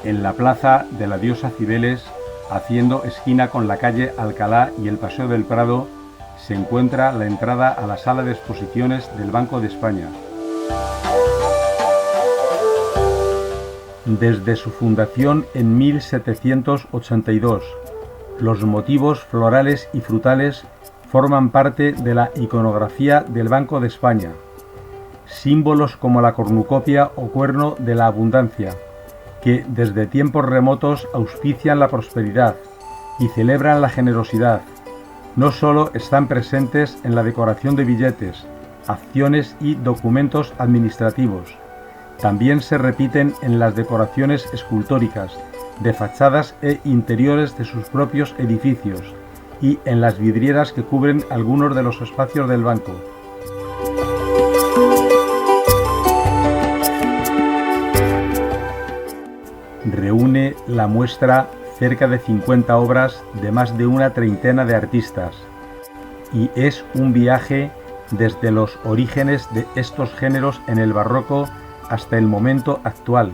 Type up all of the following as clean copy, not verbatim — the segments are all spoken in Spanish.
En la plaza de la diosa Cibeles, haciendo esquina con la calle Alcalá y el Paseo del Prado, se encuentra la entrada a la sala de exposiciones del Banco de España. Desde su fundación en 1782, los motivos florales y frutales forman parte de la iconografía del Banco de España. Símbolos como la cornucopia o cuerno de la abundancia, que desde tiempos remotos auspician la prosperidad y celebran la generosidad, no solo están presentes en la decoración de billetes, acciones y documentos administrativos, también se repiten en las decoraciones escultóricas de fachadas e interiores de sus propios edificios y en las vidrieras que cubren algunos de los espacios del banco. Reúne la muestra cerca de 50 obras de más de una treintena de artistas y es un viaje desde los orígenes de estos géneros en el barroco hasta el momento actual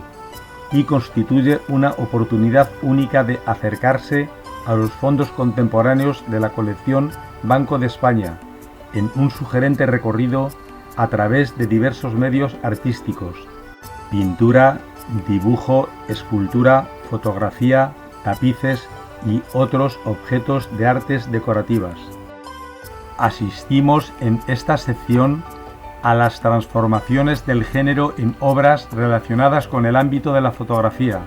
y constituye una oportunidad única de acercarse a los fondos contemporáneos de la colección Banco de España en un sugerente recorrido a través de diversos medios artísticos: pintura, dibujo, escultura, fotografía, tapices y otros objetos de artes decorativas. Asistimos en esta sección a las transformaciones del género en obras relacionadas con el ámbito de la fotografía,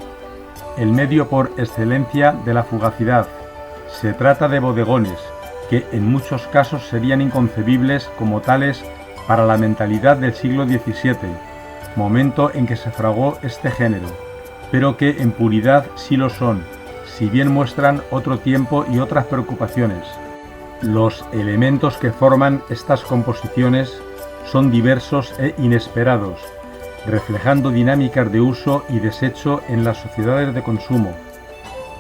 el medio por excelencia de la fugacidad. Se trata de bodegones, que en muchos casos serían inconcebibles como tales para la mentalidad del siglo XVII, momento en que se fraguó este género, pero que en puridad sí lo son, si bien muestran otro tiempo y otras preocupaciones. Los elementos que forman estas composiciones son diversos e inesperados, reflejando dinámicas de uso y desecho en las sociedades de consumo.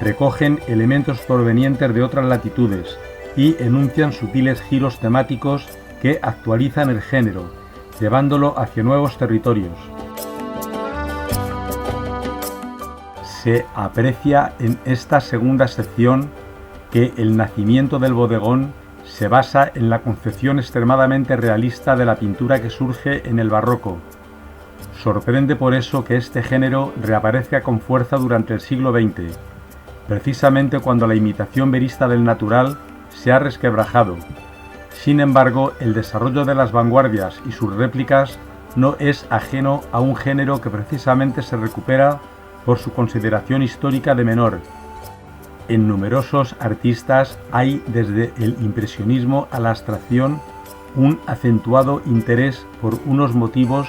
Recogen elementos provenientes de otras latitudes y enuncian sutiles giros temáticos que actualizan el género, llevándolo hacia nuevos territorios. Se aprecia en esta segunda sección que el nacimiento del bodegón se basa en la concepción extremadamente realista de la pintura que surge en el barroco. Sorprende por eso que este género reaparezca con fuerza durante el siglo XX, precisamente cuando la imitación verista del natural se ha resquebrajado. Sin embargo, el desarrollo de las vanguardias y sus réplicas no es ajeno a un género que precisamente se recupera por su consideración histórica de menor. En numerosos artistas hay desde el impresionismo a la abstracción un acentuado interés por unos motivos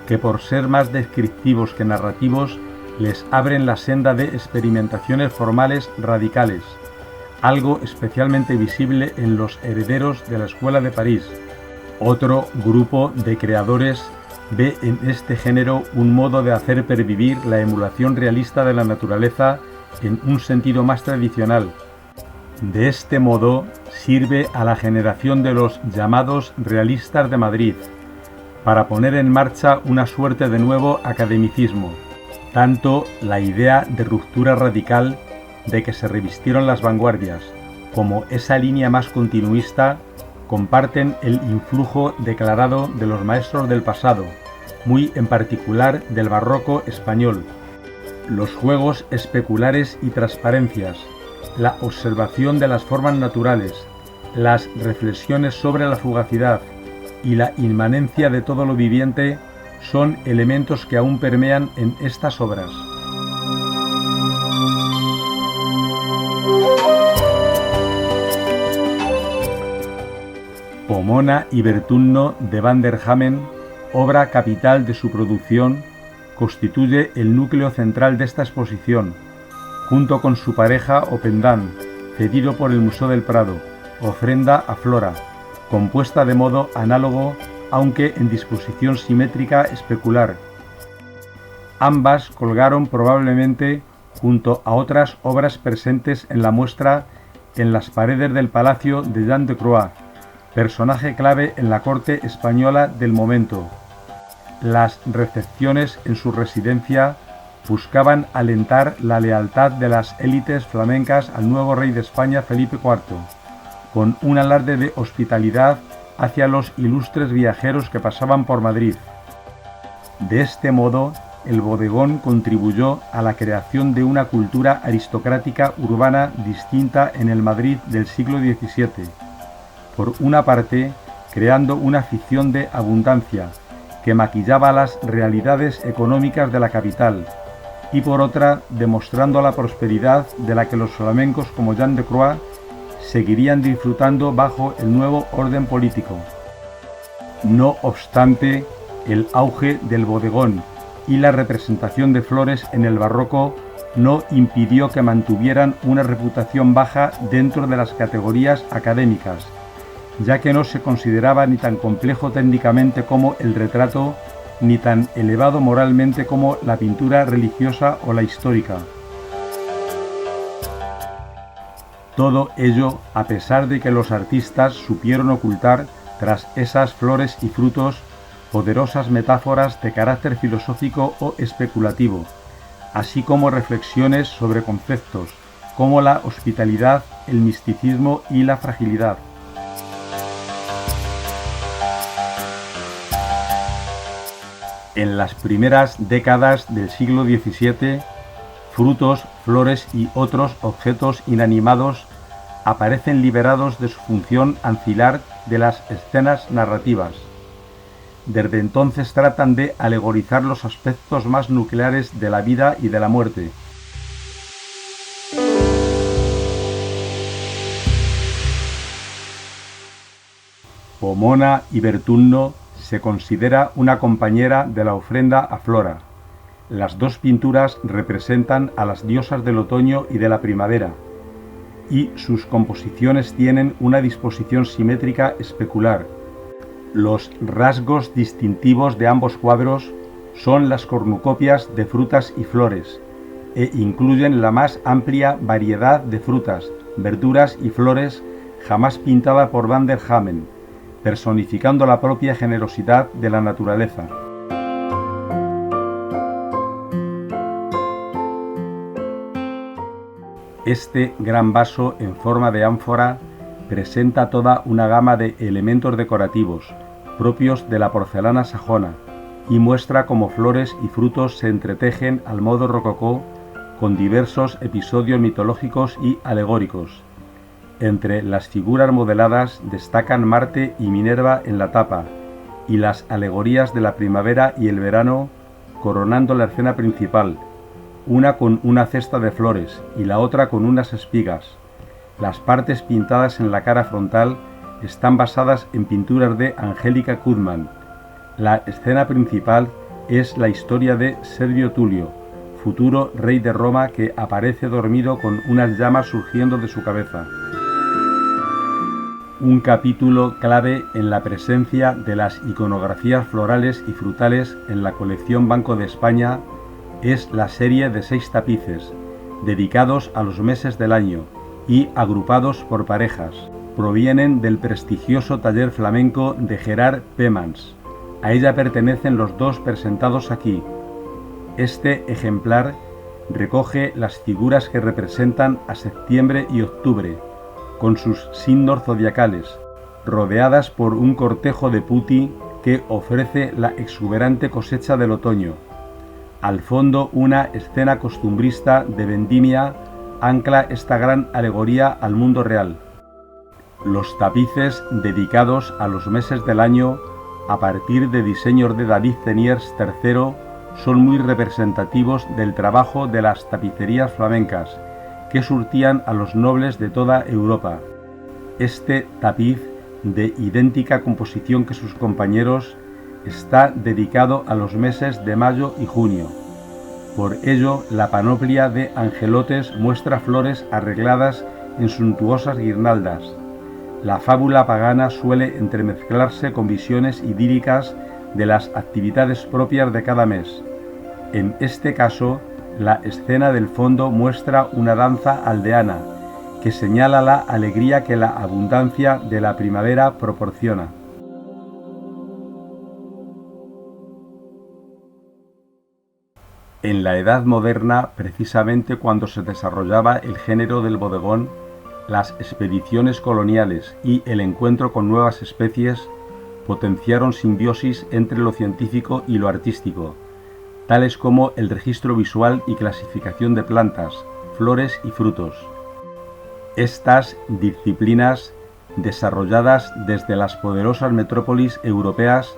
que, por ser más descriptivos que narrativos, les abren la senda de experimentaciones formales radicales, algo especialmente visible en los herederos de la Escuela de París. Otro grupo de creadores ve en este género un modo de hacer pervivir la emulación realista de la naturaleza en un sentido más tradicional. De este modo sirve a la generación de los llamados realistas de Madrid, para poner en marcha una suerte de nuevo academicismo. Tanto la idea de ruptura radical de que se revistieron las vanguardias, como esa línea más continuista, comparten el influjo declarado de los maestros del pasado, muy en particular del barroco español. Los juegos especulares y transparencias, la observación de las formas naturales, las reflexiones sobre la fugacidad y la inmanencia de todo lo viviente son elementos que aún permean en estas obras. Pomona y Bertunno de Van der Hamen, obra capital de su producción, constituye el núcleo central de esta exposición, junto con su pareja o pendant, cedido por el Museo del Prado, Ofrenda a Flora, compuesta de modo análogo aunque en disposición simétrica especular. Ambas colgaron probablemente junto a otras obras presentes en la muestra en las paredes del palacio de Jean de Croix, personaje clave en la corte española del momento. Las recepciones en su residencia buscaban alentar la lealtad de las élites flamencas al nuevo rey de España, Felipe IV, con un alarde de hospitalidad hacia los ilustres viajeros que pasaban por Madrid. De este modo, el bodegón contribuyó a la creación de una cultura aristocrática urbana distinta en el Madrid del siglo XVII. Por una parte, creando una ficción de abundancia que maquillaba las realidades económicas de la capital, y por otra, demostrando la prosperidad de la que los flamencos como Jean de Croix seguirían disfrutando bajo el nuevo orden político. No obstante, el auge del bodegón y la representación de flores en el barroco no impidió que mantuvieran una reputación baja dentro de las categorías académicas, ya que no se consideraba ni tan complejo técnicamente como el retrato, ni tan elevado moralmente como la pintura religiosa o la histórica. Todo ello a pesar de que los artistas supieron ocultar tras esas flores y frutos poderosas metáforas de carácter filosófico o especulativo, así como reflexiones sobre conceptos como la hospitalidad, el misticismo y la fragilidad. En las primeras décadas del siglo XVII, frutos, flores y otros objetos inanimados aparecen liberados de su función ancilar de las escenas narrativas. Desde entonces tratan de alegorizar los aspectos más nucleares de la vida y de la muerte. Pomona y Bertunno se considera una compañera de la ofrenda a Flora. Las dos pinturas representan a las diosas del otoño y de la primavera, y sus composiciones tienen una disposición simétrica especular. Los rasgos distintivos de ambos cuadros son las cornucopias de frutas y flores, e incluyen la más amplia variedad de frutas, verduras y flores jamás pintada por Van der Hamen, personificando la propia generosidad de la naturaleza. Este gran vaso en forma de ánfora presenta toda una gama de elementos decorativos propios de la porcelana sajona y muestra cómo flores y frutos se entretejen al modo rococó con diversos episodios mitológicos y alegóricos. Entre las figuras modeladas destacan Marte y Minerva en la tapa y las alegorías de la primavera y el verano coronando la escena principal, una con una cesta de flores y la otra con unas espigas. Las partes pintadas en la cara frontal están basadas en pinturas de Angélica Kudman. La escena principal es la historia de Servio Tulio, futuro rey de Roma que aparece dormido con unas llamas surgiendo de su cabeza. Un capítulo clave en la presencia de las iconografías florales y frutales en la colección Banco de España es la serie de 6 tapices, dedicados a los meses del año y agrupados por parejas. Provienen del prestigioso taller flamenco de Gerard Pemans. A ella pertenecen los dos presentados aquí. Este ejemplar recoge las figuras que representan a septiembre y octubre, con sus signos zodiacales, rodeadas por un cortejo de putti que ofrece la exuberante cosecha del otoño. Al fondo, una escena costumbrista de vendimia ancla esta gran alegoría al mundo real. Los tapices dedicados a los meses del año, a partir de diseños de David Teniers III, son muy representativos del trabajo de las tapicerías flamencas, que surtían a los nobles de toda Europa. Este tapiz, de idéntica composición que sus compañeros, está dedicado a los meses de mayo y junio. Por ello, la panoplia de angelotes muestra flores arregladas en suntuosas guirnaldas. la fábula pagana suele entremezclarse con visiones idílicas de las actividades propias de cada mes. En este caso, la escena del fondo muestra una danza aldeana que señala la alegría que la abundancia de la primavera proporciona. En la Edad Moderna, precisamente cuando se desarrollaba el género del bodegón, las expediciones coloniales y el encuentro con nuevas especies potenciaron simbiosis entre lo científico y lo artístico, tales como el registro visual y clasificación de plantas, flores y frutos. Estas disciplinas, desarrolladas desde las poderosas metrópolis europeas,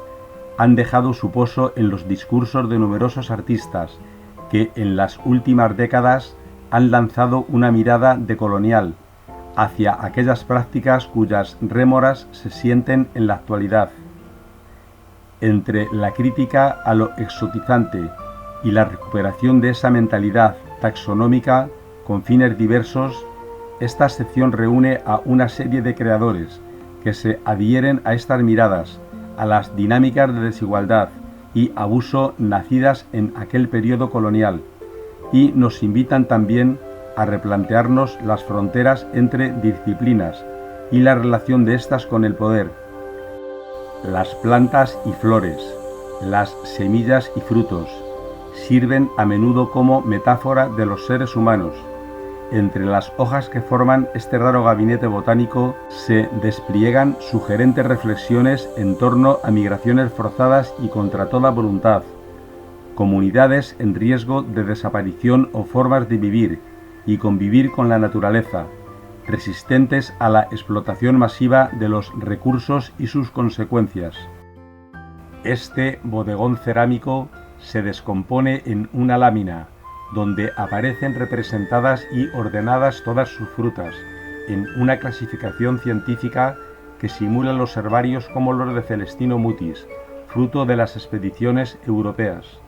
han dejado su pozo en los discursos de numerosos artistas que en las últimas décadas han lanzado una mirada decolonial hacia aquellas prácticas cuyas rémoras se sienten en la actualidad. Entre la crítica a lo exotizante y la recuperación de esa mentalidad taxonómica con fines diversos, esta sección reúne a una serie de creadores que se adhieren a estas miradas, a las dinámicas de desigualdad y abuso nacidas en aquel periodo colonial, y nos invitan también a replantearnos las fronteras entre disciplinas y la relación de estas con el poder. Las plantas y flores, las semillas y frutos, sirven a menudo como metáfora de los seres humanos. Entre las hojas que forman este raro gabinete botánico se despliegan sugerentes reflexiones en torno a migraciones forzadas y contra toda voluntad, comunidades en riesgo de desaparición o formas de vivir y convivir con la naturaleza, resistentes a la explotación masiva de los recursos y sus consecuencias. Este bodegón cerámico se descompone en una lámina, donde aparecen representadas y ordenadas todas sus frutas, en una clasificación científica que simula los herbarios como los de Celestino Mutis, fruto de las expediciones europeas.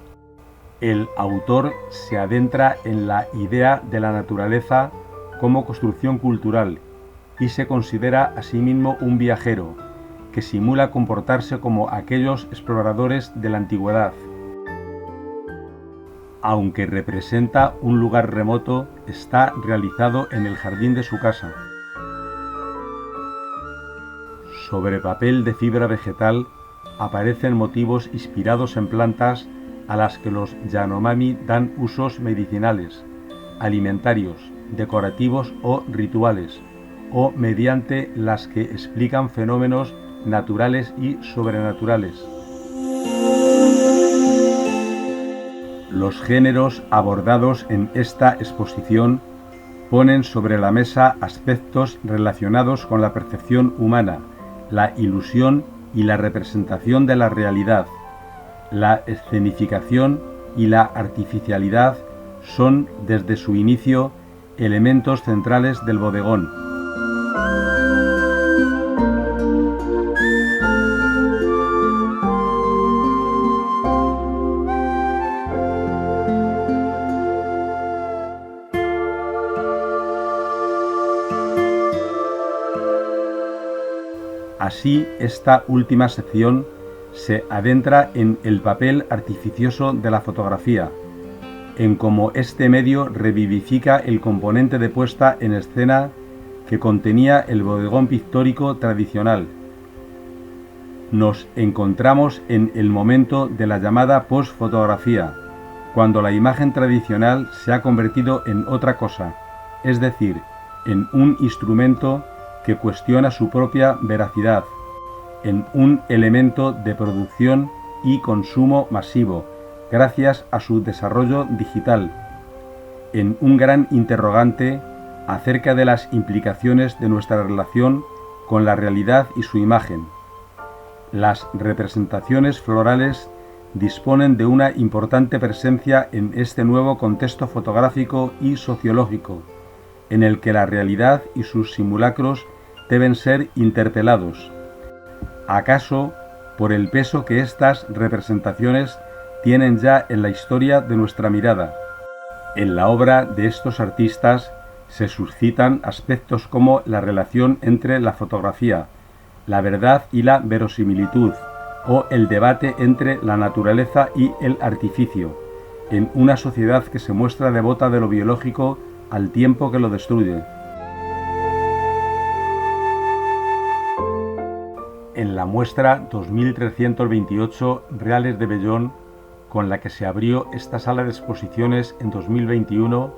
El autor se adentra en la idea de la naturaleza como construcción cultural y se considera a sí mismo un viajero, que simula comportarse como aquellos exploradores de la antigüedad. Aunque representa un lugar remoto, está realizado en el jardín de su casa. Sobre papel de fibra vegetal aparecen motivos inspirados en plantas a las que los Yanomami dan usos medicinales, alimentarios, decorativos o rituales, o mediante las que explican fenómenos naturales y sobrenaturales. Los géneros abordados en esta exposición ponen sobre la mesa aspectos relacionados con la percepción humana, la ilusión y la representación de la realidad. La escenificación y la artificialidad son, desde su inicio, elementos centrales del bodegón. Así, esta última sección se adentra en el papel artificioso de la fotografía, en cómo este medio revivifica el componente de puesta en escena que contenía el bodegón pictórico tradicional. Nos encontramos en el momento de la llamada postfotografía, cuando la imagen tradicional se ha convertido en otra cosa, es decir, en un instrumento que cuestiona su propia veracidad, en un elemento de producción y consumo masivo, gracias a su desarrollo digital, en un gran interrogante acerca de las implicaciones de nuestra relación con la realidad y su imagen. Las representaciones florales disponen de una importante presencia en este nuevo contexto fotográfico y sociológico, en el que la realidad y sus simulacros deben ser interpelados, acaso por el peso que estas representaciones tienen ya en la historia de nuestra mirada. En la obra de estos artistas se suscitan aspectos como la relación entre la fotografía, la verdad y la verosimilitud, o el debate entre la naturaleza y el artificio, en una sociedad que se muestra devota de lo biológico al tiempo que lo destruye. En la muestra 2328 Reales de Bellón, con la que se abrió esta sala de exposiciones en 2021,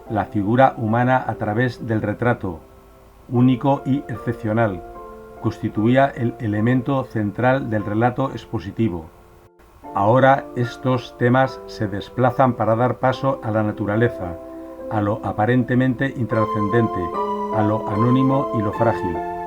la figura humana a través del retrato, único y excepcional, constituía el elemento central del relato expositivo. Ahora estos temas se desplazan para dar paso a la naturaleza, a lo aparentemente intrascendente, a lo anónimo y lo frágil.